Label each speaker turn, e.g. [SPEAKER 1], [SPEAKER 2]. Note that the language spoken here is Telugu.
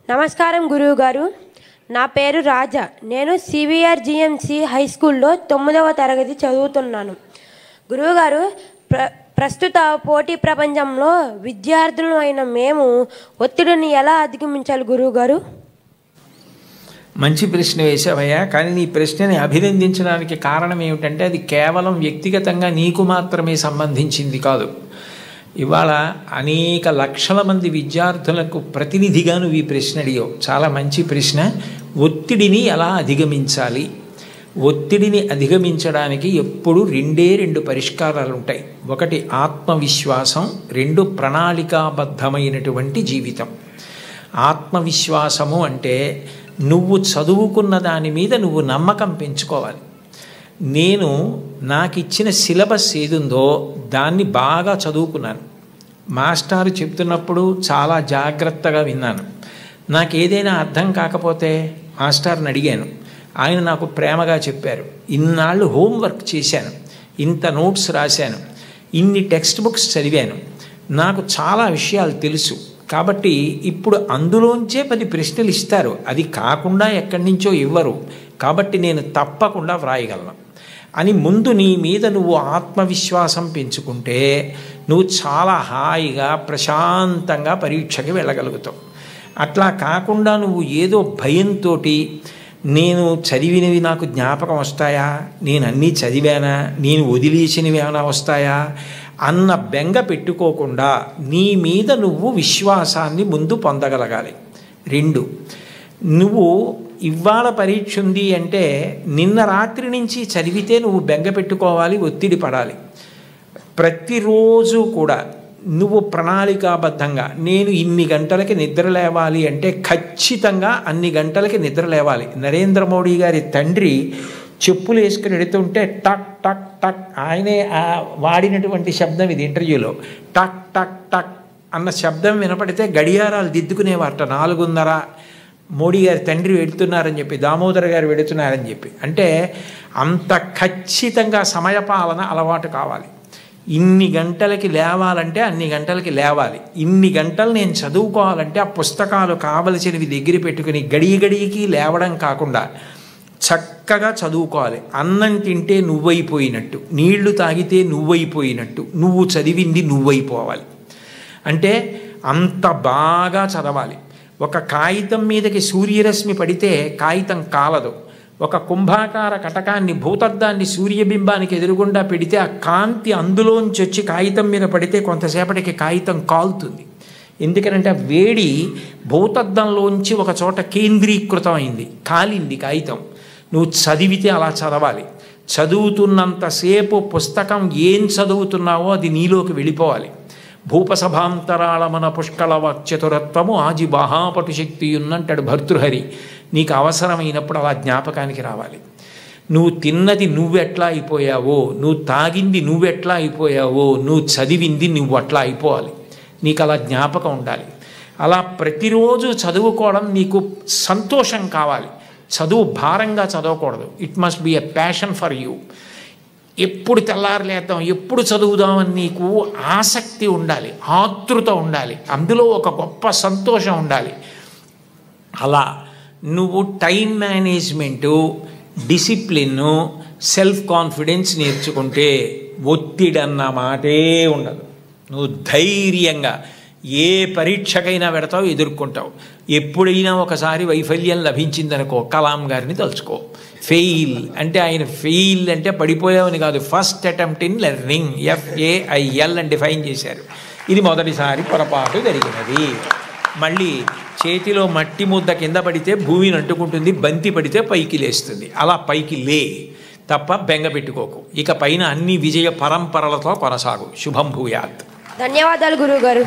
[SPEAKER 1] నమస్కారం గురువు గారు. నా పేరు రాజా. నేను సివిఆర్ జిఎంసి హై స్కూల్లో 9వ తరగతి చదువుతున్నాను. గురువుగారు, ప్రస్తుత పోటీ ప్రపంచంలో విద్యార్థులు అయిన మేము ఒత్తిడిని ఎలా అధిగమించాలి గురువుగారు?
[SPEAKER 2] మంచి ప్రశ్న వేసావయ్యా. కానీ నీ ప్రశ్నని అభినందించడానికి కారణం ఏమిటంటే అది కేవలం వ్యక్తిగతంగా నీకు మాత్రమే సంబంధించింది కాదు. ఇవాళ అనేక లక్షల మంది విద్యార్థులకు ప్రతినిధిగా నువ్వు ఈ ప్రశ్న అడిగావు. చాలా మంచి ప్రశ్న. ఒత్తిడిని ఎలా అధిగమించాలి? ఒత్తిడిని అధిగమించడానికి ఎప్పుడు రెండు పరిష్కారాలు ఉంటాయి. ఒకటి ఆత్మవిశ్వాసం, రెండు ప్రణాళికాబద్ధమైనటువంటి జీవితం. ఆత్మవిశ్వాసము అంటే నువ్వు చదువుకున్న దాని మీద నువ్వు నమ్మకం పెంచుకోవాలి. నాకు ఇచ్చిన సిలబస్ ఏదుందో దాన్ని బాగా చదువుకున్నాను. మాస్టారు చెప్తున్నప్పుడు చాలా జాగ్రత్తగా విన్నాను. నాకు ఏదైనా అర్థం కాకపోతే మాస్టర్ని అడిగాను. ఆయన నాకు ప్రేమగా చెప్పారు. ఇన్నాళ్ళు హోంవర్క్ చేశాను, ఇంత నోట్స్ రాశాను, ఇన్ని టెక్స్ట్ బుక్స్ చదివాను, నాకు చాలా విషయాలు తెలుసు. కాబట్టి ఇప్పుడు అందులోంచే 10 ప్రశ్నలు ఇస్తారు, అది కాకుండా ఎక్కడి నుంచో ఇవ్వరు. కాబట్టి నేను తప్పకుండా వ్రాయగలను అని ముందు నీ మీద నువ్వు ఆత్మవిశ్వాసం పెంచుకుంటే నువ్వు చాలా హాయిగా ప్రశాంతంగా పరీక్షకి వెళ్ళగలుగుతావు. అట్లా కాకుండా నువ్వు ఏదో భయంతో నేను చదివినవి నాకు జ్ఞాపకం వస్తాయా, నేను అన్నీ చదివానా, నేను వదిలేసినవి ఏమైనా వస్తాయా అన్న బెంగ పెట్టుకోకుండా నీ మీద నువ్వు విశ్వాసాన్ని ముందు పొందగలగాలి. 2, నువ్వు ఇవాళ పరీక్ష ఉంది అంటే నిన్న రాత్రి నుంచి చదివితే నువ్వు బెంగ పెట్టుకోవాలి, ఒత్తిడి పడాలి. ప్రతిరోజు కూడా నువ్వు ప్రణాళికాబద్ధంగా నేను ఇన్ని గంటలకి నిద్ర లేవాలి అంటే ఖచ్చితంగా అన్ని గంటలకి నిద్ర లేవాలి. నరేంద్ర మోడీ గారి తండ్రి చెప్పులు వేసుకుని వెళుతుంటే టక్ టక్ టక్, ఆయనే వాడినటువంటి శబ్దం ఇది ఇంటర్వ్యూలో. టక్ టక్ టక్ అన్న శబ్దం వినపడితే గడియారాలు దిద్దుకునేవారట. 4:30 మోడీ గారి తండ్రి వెళుతున్నారని చెప్పి, దామోదర్ గారు వెళుతున్నారని చెప్పి. అంటే అంత ఖచ్చితంగా సమయపాలన అలవాటు కావాలి. ఇన్ని గంటలకి లేవాలంటే అన్ని గంటలకి లేవాలి. ఇన్ని గంటలు నేను చదువుకోవాలంటే ఆ పుస్తకాలు కావలసినవి దగ్గర పెట్టుకుని గడికి లేవడం కాకుండా చక్కగా చదువుకోవాలి. అన్నం తింటే నువ్వైపోయినట్టు, నీళ్లు తాగితే నువ్వైపోయినట్టు, నువ్వు చదివింది నువ్వైపోవాలి. అంటే అంత బాగా చదవాలి. ఒక కాగితం మీదకి సూర్యరశ్మి పడితే కాగితం కాలదు. ఒక కుంభాకార కటకాన్ని, భూతద్దాన్ని సూర్యబింబానికి ఎదురుగుండా పెడితే ఆ కాంతి అందులోంచి వచ్చి కాగితం మీద పడితే కొంతసేపటికి కాగితం కాలుతుంది. ఎందుకనంటే ఆ వేడి భూతద్దంలోంచి ఒక చోట కేంద్రీకృతం అయింది, కాలింది కాగితం. నువ్వు చదివితే అలా చదవాలి. చదువుతున్నంతసేపు పుస్తకం ఏం చదువుతున్నావో అది నీలోకి వెళ్ళిపోవాలి. భూపసభాంతరాళమన పుష్కళ వాక్చతురత్వము ఆజి బాహాపటు శక్తి ఉన్నంటాడు భర్తృహరి. నీకు అవసరమైనప్పుడు అలా జ్ఞాపకానికి రావాలి. నువ్వు తిన్నది నువ్వెట్లా అయిపోయావో, నువ్వు తాగింది నువ్వెట్లా అయిపోయావో, నువ్వు చదివింది నువ్వు అట్లా అయిపోవాలి. నీకు అలా జ్ఞాపకం ఉండాలి. అలా ప్రతిరోజు చదువుకోవడం నీకు సంతోషం కావాలి. చదువు భారంగా చదవకూడదు. It must be a passion for you. ఎప్పుడు తెల్లారలేద్దాం, ఎప్పుడు చదువుదామని నీకు ఆసక్తి ఉండాలి, ఆతృత ఉండాలి, అందులో ఒక గొప్ప సంతోషం ఉండాలి. అలా నువ్వు time management, discipline, self confidence నేర్చుకుంటే ఒత్తిడి అన్న మాటే ఉండదు. నువ్వు ధైర్యంగా ఏ పరీక్షకైనా పెడతావు, ఎదుర్కొంటావు. ఎప్పుడైనా ఒకసారి వైఫల్యం లభించిందనుకో, కలాం గారిని తలుచుకో. ఫెయిల్ అంటే ఆయన ఫెయిల్ అంటే పడిపోయావని కాదు, first attempt in learning, FAIL అని డిఫైన్ చేశారు. ఇది మొదటిసారి పొరపాటు జరిగినది. మళ్ళీ చేతిలో మట్టి ముద్ద కింద పడితే భూమిని అంటుకుంటుంది, బంతి పడితే పైకి లేస్తుంది. అలా పైకి లే తప్ప బెంగ పెట్టుకోకు. ఇక పైన అన్ని విజయ పరంపరలతో కొనసాగు. శుభం భూయాత్.
[SPEAKER 1] ధన్యవాదాలు గురువుగారు.